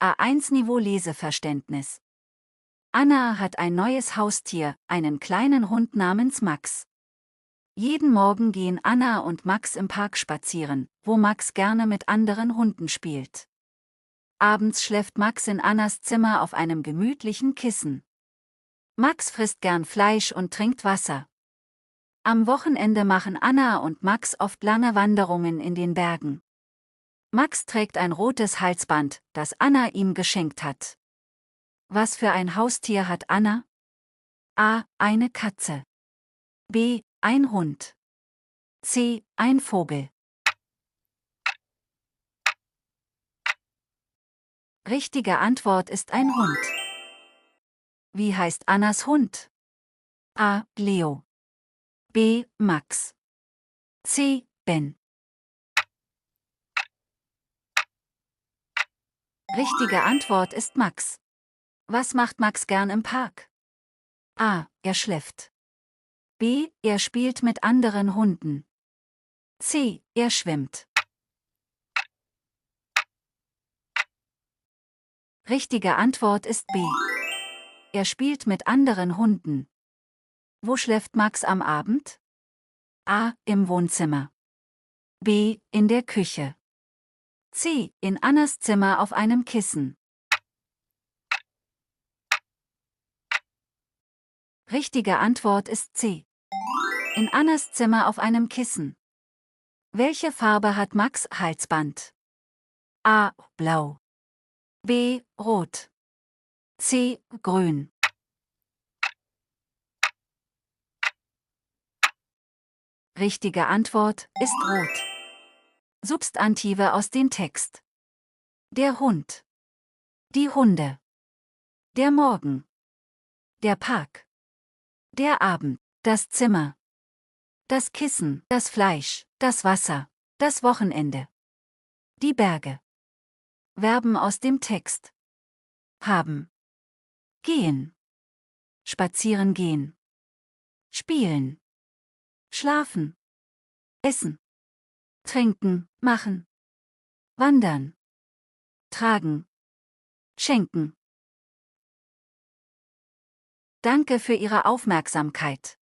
A1-Niveau Leseverständnis. Anna hat ein neues Haustier, einen kleinen Hund namens Max. Jeden Morgen gehen Anna und Max im Park spazieren, wo Max gerne mit anderen Hunden spielt. Abends schläft Max in Annas Zimmer auf einem gemütlichen Kissen. Max frisst gern Fleisch und trinkt Wasser. Am Wochenende machen Anna und Max oft lange Wanderungen in den Bergen. Max trägt ein rotes Halsband, das Anna ihm geschenkt hat. Was für ein Haustier hat Anna? A. Eine Katze. B. Ein Hund. C. Ein Vogel. Richtige Antwort ist ein Hund. Wie heißt Annas Hund? A. Leo. B. Max. C. Ben. Richtige Antwort ist Max. Was macht Max gern im Park? A. Er schläft. B. Er spielt mit anderen Hunden. C. Er schwimmt. Richtige Antwort ist B. Er spielt mit anderen Hunden. Wo schläft Max am Abend? A. Im Wohnzimmer. B. In der Küche. C. In Annas Zimmer auf einem Kissen. Richtige Antwort ist C. In Annas Zimmer auf einem Kissen. Welche Farbe hat Max' Halsband? A. Blau. B. Rot. C. Grün. Richtige Antwort ist rot. Substantive aus dem Text. Der Hund. Die Hunde. Der Morgen. Der Park. Der Abend. Das Zimmer. Das Kissen. Das Fleisch. Das Wasser. Das Wochenende. Die Berge. Verben aus dem Text. Haben. Gehen. Spazieren gehen. Spielen. Schlafen. Essen. Trinken, machen. Wandern. Tragen. Schenken. Danke für Ihre Aufmerksamkeit.